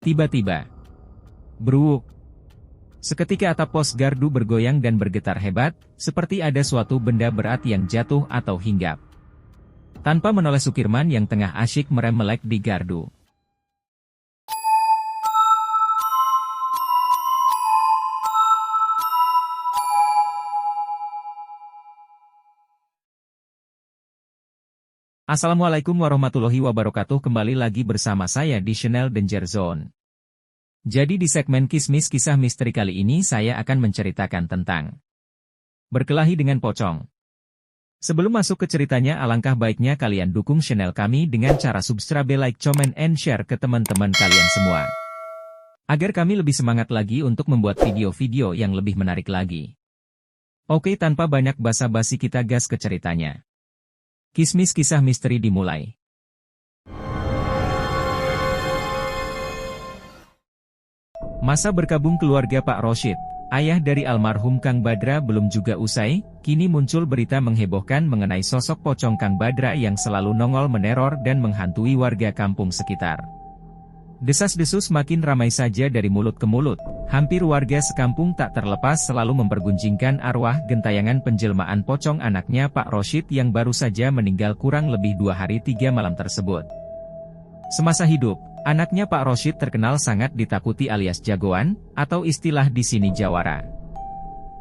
Tiba-tiba, bruuk. Seketika atap pos gardu bergoyang dan bergetar hebat, seperti ada suatu benda berat yang jatuh atau hinggap. Tanpa menoleh Sukirman yang tengah asyik merem melek di gardu. Assalamualaikum warahmatullahi wabarakatuh. Kembali lagi bersama saya di channel Danger Zone. Jadi di segmen Kismis Kisah Misteri kali ini saya akan menceritakan tentang berkelahi dengan pocong. Sebelum masuk ke ceritanya, alangkah baiknya kalian dukung channel kami dengan cara subscribe, like, comment, and share ke teman-teman kalian semua. Agar kami lebih semangat lagi untuk membuat video-video yang lebih menarik lagi. Oke, tanpa banyak basa-basi kita gas ke ceritanya. Kismis Kisah Misteri dimulai. Masa berkabung keluarga Pak Rosyid, ayah dari almarhum Kang Badra, belum juga usai, kini muncul berita menghebohkan mengenai sosok pocong Kang Badra yang selalu nongol meneror dan menghantui warga kampung sekitar. Desas-desus makin ramai saja dari mulut ke mulut, hampir warga sekampung tak terlepas selalu mempergunjingkan arwah gentayangan penjelmaan pocong anaknya Pak Rosyid yang baru saja meninggal kurang lebih 2 hari 3 malam tersebut. Semasa hidup, anaknya Pak Rosyid terkenal sangat ditakuti alias jagoan, atau istilah di sini jawara.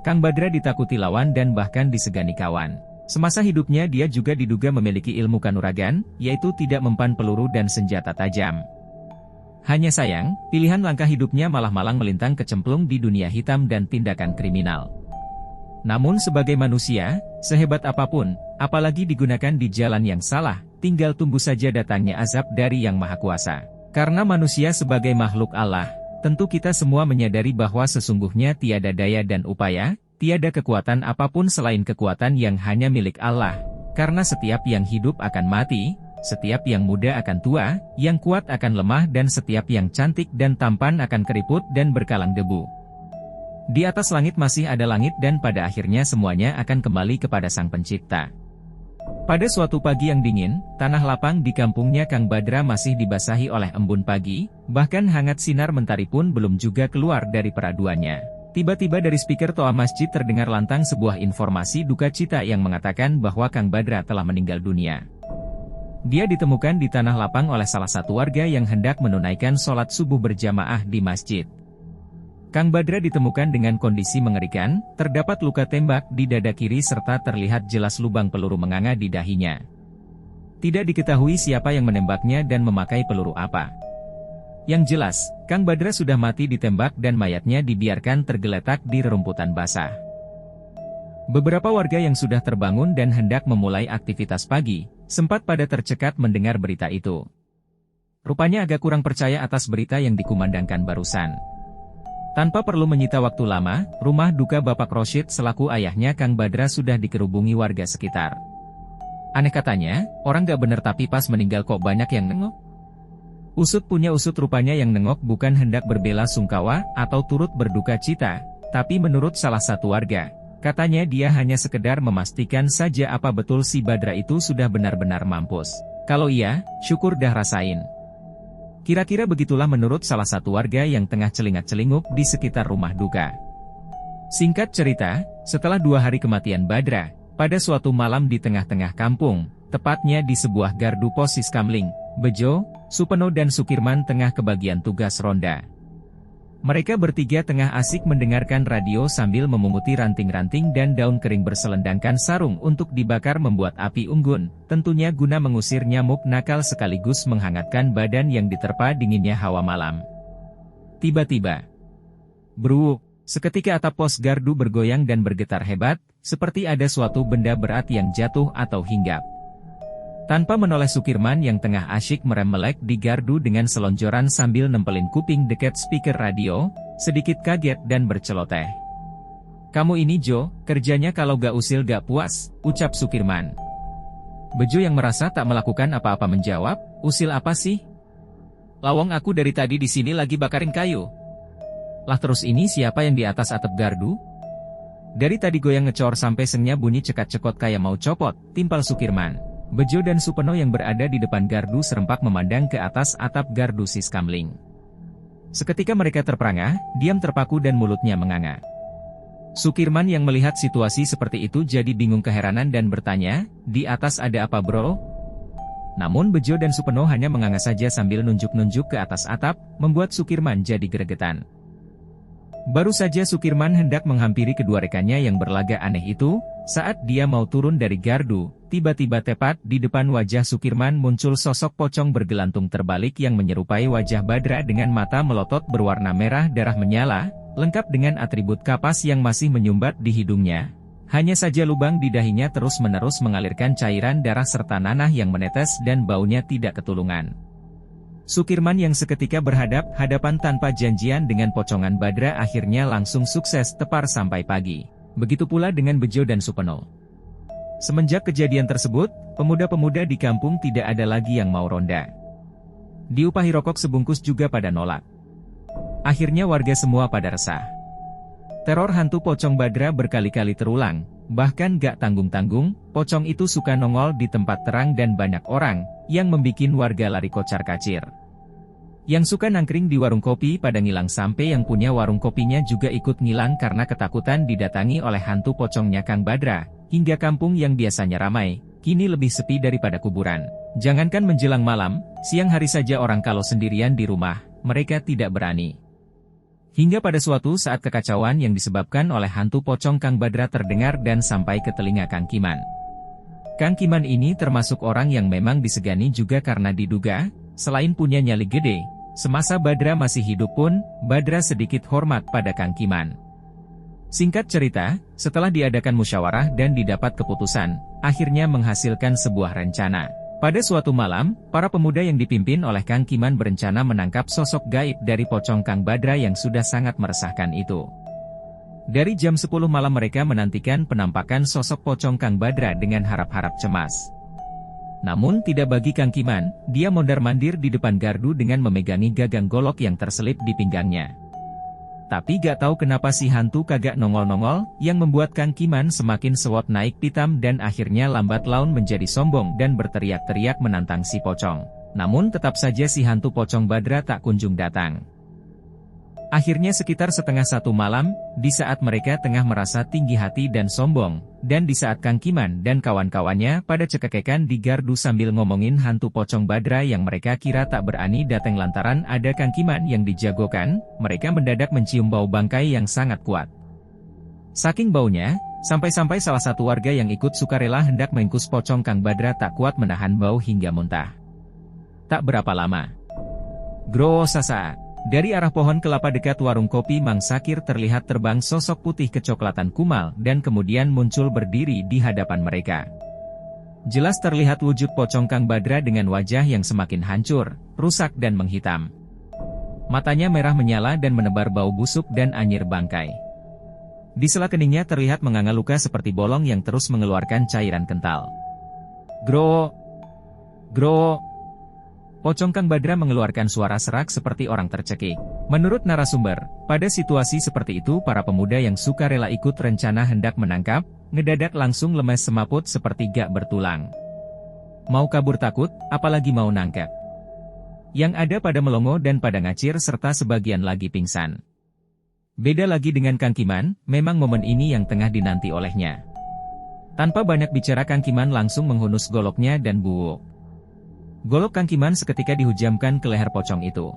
Kang Badra ditakuti lawan dan bahkan disegani kawan. Semasa hidupnya dia juga diduga memiliki ilmu kanuragan, yaitu tidak mempan peluru dan senjata tajam. Hanya sayang, pilihan langkah hidupnya malah malang melintang kecemplung di dunia hitam dan tindakan kriminal. Namun sebagai manusia, sehebat apapun, apalagi digunakan di jalan yang salah, tinggal tunggu saja datangnya azab dari Yang Maha Kuasa. Karena manusia sebagai makhluk Allah, tentu kita semua menyadari bahwa sesungguhnya tiada daya dan upaya, tiada kekuatan apapun selain kekuatan yang hanya milik Allah. Karena setiap yang hidup akan mati, setiap yang muda akan tua, yang kuat akan lemah, dan setiap yang cantik dan tampan akan keriput dan berkalang debu. Di atas langit masih ada langit dan pada akhirnya semuanya akan kembali kepada Sang Pencipta. Pada suatu pagi yang dingin, tanah lapang di kampungnya Kang Badra masih dibasahi oleh embun pagi, bahkan hangat sinar mentari pun belum juga keluar dari peraduannya. Tiba-tiba dari speaker toa masjid terdengar lantang sebuah informasi duka cita yang mengatakan bahwa Kang Badra telah meninggal dunia. Dia ditemukan di tanah lapang oleh salah satu warga yang hendak menunaikan sholat subuh berjamaah di masjid. Kang Badra ditemukan dengan kondisi mengerikan, terdapat luka tembak di dada kiri serta terlihat jelas lubang peluru menganga di dahinya. Tidak diketahui siapa yang menembaknya dan memakai peluru apa. Yang jelas, Kang Badra sudah mati ditembak dan mayatnya dibiarkan tergeletak di rerumputan basah. Beberapa warga yang sudah terbangun dan hendak memulai aktivitas pagi, sempat pada tercekat mendengar berita itu. Rupanya agak kurang percaya atas berita yang dikumandangkan barusan. Tanpa perlu menyita waktu lama, rumah duka Bapak Rosyid selaku ayahnya Kang Badra sudah dikerubungi warga sekitar. Aneh katanya, orang gak bener tapi pas meninggal kok banyak yang nengok? Usut punya usut, rupanya yang nengok bukan hendak berbela sungkawa atau turut berduka cita, tapi menurut salah satu warga, katanya dia hanya sekedar memastikan saja apa betul si Badra itu sudah benar-benar mampus. Kalau iya, syukur dah rasain. Kira-kira begitulah menurut salah satu warga yang tengah celingat-celinguk di sekitar rumah duka. Singkat cerita, setelah 2 hari kematian Badra, pada suatu malam di tengah-tengah kampung, tepatnya di sebuah gardu pos Siskamling, Bejo, Supeno dan Sukirman tengah kebagian tugas ronda. Mereka bertiga tengah asik mendengarkan radio sambil memunguti ranting-ranting dan daun kering berselendangkan sarung untuk dibakar membuat api unggun, tentunya guna mengusir nyamuk nakal sekaligus menghangatkan badan yang diterpa dinginnya hawa malam. Tiba-tiba, bruuk, seketika atap pos gardu bergoyang dan bergetar hebat, seperti ada suatu benda berat yang jatuh atau hinggap. Tanpa menoleh Sukirman yang tengah asyik merem melek di gardu dengan selonjoran sambil nempelin kuping dekat speaker radio, sedikit kaget dan berceloteh. "Kamu ini Jo, kerjanya kalau gak usil gak puas," ucap Sukirman. Bejo yang merasa tak melakukan apa-apa menjawab, "Usil apa sih? Lawang aku dari tadi di sini lagi bakarin kayu." "Lah terus ini siapa yang di atas atap gardu? Dari tadi goyang ngecor sampai sengnya bunyi cekat-cekot kayak mau copot," timpal Sukirman. Bejo dan Supeno yang berada di depan gardu serempak memandang ke atas atap gardu Siskamling. Seketika mereka terperangah, diam terpaku dan mulutnya menganga. Sukirman yang melihat situasi seperti itu jadi bingung keheranan dan bertanya, "Di atas ada apa bro?" Namun Bejo dan Supeno hanya menganga saja sambil nunjuk-nunjuk ke atas atap, membuat Sukirman jadi gregetan. Baru saja Sukirman hendak menghampiri kedua rekannya yang berlagak aneh itu, saat dia mau turun dari gardu, tiba-tiba tepat di depan wajah Sukirman muncul sosok pocong bergelantung terbalik yang menyerupai wajah Badra dengan mata melotot berwarna merah darah menyala, lengkap dengan atribut kapas yang masih menyumbat di hidungnya. Hanya saja lubang di dahinya terus-menerus mengalirkan cairan darah serta nanah yang menetes dan baunya tidak ketulungan. Sukirman yang seketika berhadap-hadapan tanpa janjian dengan pocongan Badra akhirnya langsung sukses tepar sampai pagi. Begitu pula dengan Bejo dan Supeno. Semenjak kejadian tersebut, pemuda-pemuda di kampung tidak ada lagi yang mau ronda. Diupahi rokok sebungkus juga pada nolak. Akhirnya warga semua pada resah. Teror hantu pocong Badra berkali-kali terulang, bahkan gak tanggung-tanggung, pocong itu suka nongol di tempat terang dan banyak orang, yang membikin warga lari kocar-kacir. Yang suka nangkring di warung kopi pada ngilang sampai yang punya warung kopinya juga ikut ngilang karena ketakutan didatangi oleh hantu pocongnya Kang Badra, hingga kampung yang biasanya ramai, kini lebih sepi daripada kuburan. Jangankan menjelang malam, siang hari saja orang kalau sendirian di rumah, mereka tidak berani. Hingga pada suatu saat kekacauan yang disebabkan oleh hantu pocong Kang Badra terdengar dan sampai ke telinga Kang Kiman. Kang Kiman ini termasuk orang yang memang disegani juga karena diduga, selain punya nyali gede, semasa Badra masih hidup pun, Badra sedikit hormat pada Kang Kiman. Singkat cerita, setelah diadakan musyawarah dan didapat keputusan, akhirnya menghasilkan sebuah rencana. Pada suatu malam, para pemuda yang dipimpin oleh Kang Kiman berencana menangkap sosok gaib dari pocong Kang Badra yang sudah sangat meresahkan itu. Dari jam 10 malam mereka menantikan penampakan sosok pocong Kang Badra dengan harap-harap cemas. Namun tidak bagi Kang Kiman, dia mondar-mandir di depan gardu dengan memegangi gagang golok yang terselip di pinggangnya. Tapi gak tahu kenapa si hantu kagak nongol-nongol, yang membuat Kang Kiman semakin sewot naik pitam dan akhirnya lambat laun menjadi sombong dan berteriak-teriak menantang si pocong. Namun tetap saja si hantu pocong Badra tak kunjung datang. Akhirnya sekitar setengah 1 malam, di saat mereka tengah merasa tinggi hati dan sombong, dan di saat Kang Kiman dan kawan-kawannya pada cekekekan di gardu sambil ngomongin hantu pocong Badra yang mereka kira tak berani datang lantaran ada Kang Kiman yang dijagokan, mereka mendadak mencium bau bangkai yang sangat kuat. Saking baunya, sampai-sampai salah satu warga yang ikut sukarela hendak mengkus pocong Kang Badra tak kuat menahan bau hingga muntah. Tak berapa lama, Gro Sasa. Dari arah pohon kelapa dekat warung kopi Mang Sakir terlihat terbang sosok putih kecoklatan kumal dan kemudian muncul berdiri di hadapan mereka. Jelas terlihat wujud pocong Kang Badra dengan wajah yang semakin hancur, rusak dan menghitam. Matanya merah menyala dan menebar bau busuk dan anyir bangkai. Di sela keningnya terlihat menganga luka seperti bolong yang terus mengeluarkan cairan kental. Gro! Pocong Kang Badra mengeluarkan suara serak seperti orang tercekik. Menurut narasumber, pada situasi seperti itu para pemuda yang suka rela ikut rencana hendak menangkap, ngedadak langsung lemes semaput seperti gak bertulang. Mau kabur takut, apalagi mau nangkep. Yang ada pada melongo dan pada ngacir serta sebagian lagi pingsan. Beda lagi dengan Kang Kiman, memang momen ini yang tengah dinanti olehnya. Tanpa banyak bicara Kang Kiman langsung menghunus goloknya dan buuk. Golok Kang Kiman seketika dihujamkan ke leher pocong itu.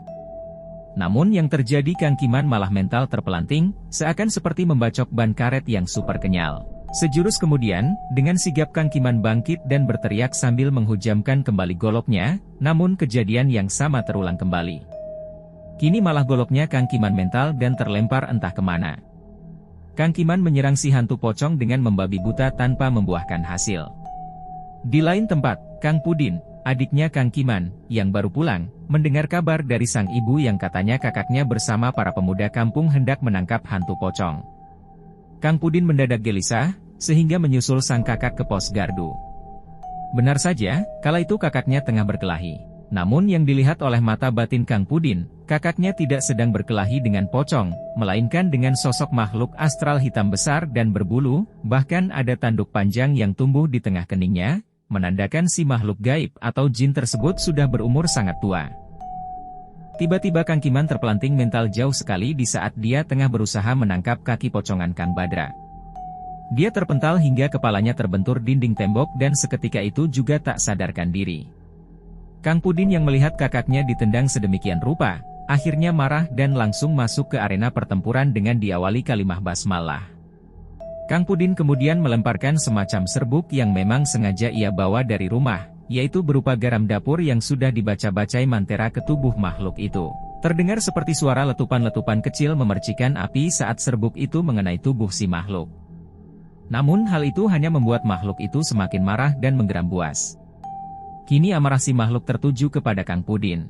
Namun yang terjadi Kang Kiman malah mental terpelanting, seakan seperti membacok ban karet yang super kenyal. Sejurus kemudian, dengan sigap Kang Kiman bangkit dan berteriak sambil menghujamkan kembali goloknya, namun kejadian yang sama terulang kembali. Kini malah goloknya Kang Kiman mental dan terlempar entah kemana. Kang Kiman menyerang si hantu pocong dengan membabi buta tanpa membuahkan hasil. Di lain tempat, Kang Pudin, adiknya Kang Kiman, yang baru pulang, mendengar kabar dari sang ibu yang katanya kakaknya bersama para pemuda kampung hendak menangkap hantu pocong. Kang Pudin mendadak gelisah, sehingga menyusul sang kakak ke pos gardu. Benar saja, kala itu kakaknya tengah berkelahi. Namun yang dilihat oleh mata batin Kang Pudin, kakaknya tidak sedang berkelahi dengan pocong, melainkan dengan sosok makhluk astral hitam besar dan berbulu, bahkan ada tanduk panjang yang tumbuh di tengah keningnya, menandakan si makhluk gaib atau jin tersebut sudah berumur sangat tua. Tiba-tiba Kang Kiman terpelanting mental jauh sekali di saat dia tengah berusaha menangkap kaki pocongan Kang Badra. Dia terpental hingga kepalanya terbentur dinding tembok dan seketika itu juga tak sadarkan diri. Kang Pudin yang melihat kakaknya ditendang sedemikian rupa, akhirnya marah dan langsung masuk ke arena pertempuran dengan diawali kalimah basmalah. Kang Pudin kemudian melemparkan semacam serbuk yang memang sengaja ia bawa dari rumah, yaitu berupa garam dapur yang sudah dibaca-bacai Mantra ke tubuh makhluk itu. Terdengar seperti suara letupan-letupan kecil memercikan api saat serbuk itu mengenai tubuh si makhluk. Namun hal itu hanya membuat makhluk itu semakin marah dan menggeram buas. Kini amarah si makhluk tertuju kepada Kang Pudin.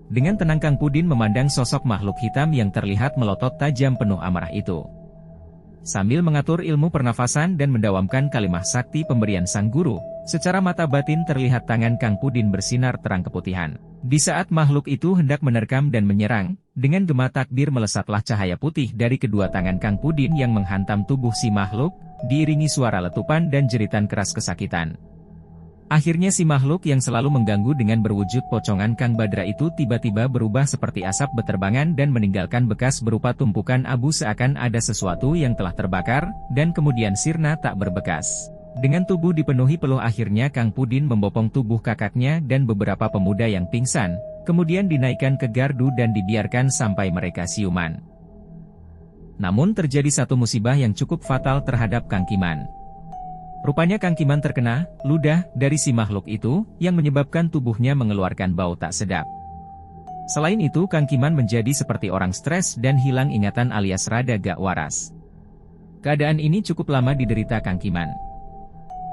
Dengan tenang Kang Pudin memandang sosok makhluk hitam yang terlihat melotot tajam penuh amarah itu. Sambil mengatur ilmu pernafasan dan mendawamkan kalimah sakti pemberian sang guru, secara mata batin terlihat tangan Kang Pudin bersinar terang keputihan. Di saat makhluk itu hendak menerkam dan menyerang, dengan gema takbir melesatlah cahaya putih dari kedua tangan Kang Pudin yang menghantam tubuh si makhluk, diiringi suara letupan dan jeritan keras kesakitan. Akhirnya si makhluk yang selalu mengganggu dengan berwujud pocongan Kang Badra itu tiba-tiba berubah seperti asap beterbangan dan meninggalkan bekas berupa tumpukan abu seakan ada sesuatu yang telah terbakar, dan kemudian sirna tak berbekas. Dengan tubuh dipenuhi peluh akhirnya Kang Pudin membopong tubuh kakaknya dan beberapa pemuda yang pingsan, kemudian dinaikkan ke gardu dan dibiarkan sampai mereka siuman. Namun terjadi satu musibah yang cukup fatal terhadap Kang Kiman. Rupanya Kang Kiman terkena ludah dari si makhluk itu, yang menyebabkan tubuhnya mengeluarkan bau tak sedap. Selain itu Kang Kiman menjadi seperti orang stres dan hilang ingatan alias rada gak waras. Keadaan ini cukup lama diderita Kang Kiman.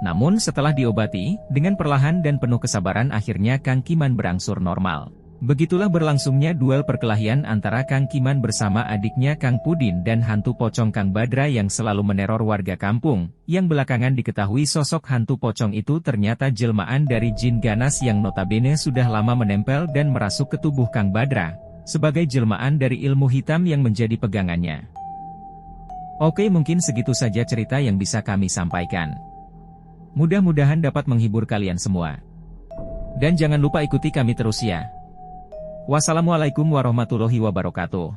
Namun setelah diobati, dengan perlahan dan penuh kesabaran akhirnya Kang Kiman berangsur normal. Begitulah berlangsungnya duel perkelahian antara Kang Kiman bersama adiknya Kang Pudin dan hantu pocong Kang Badra yang selalu meneror warga kampung, yang belakangan diketahui sosok hantu pocong itu ternyata jelmaan dari jin ganas yang notabene sudah lama menempel dan merasuk ke tubuh Kang Badra, sebagai jelmaan dari ilmu hitam yang menjadi pegangannya. Oke, mungkin segitu saja cerita yang bisa kami sampaikan. Mudah-mudahan dapat menghibur kalian semua. Dan jangan lupa ikuti kami terus ya. Wassalamualaikum warahmatullahi wabarakatuh.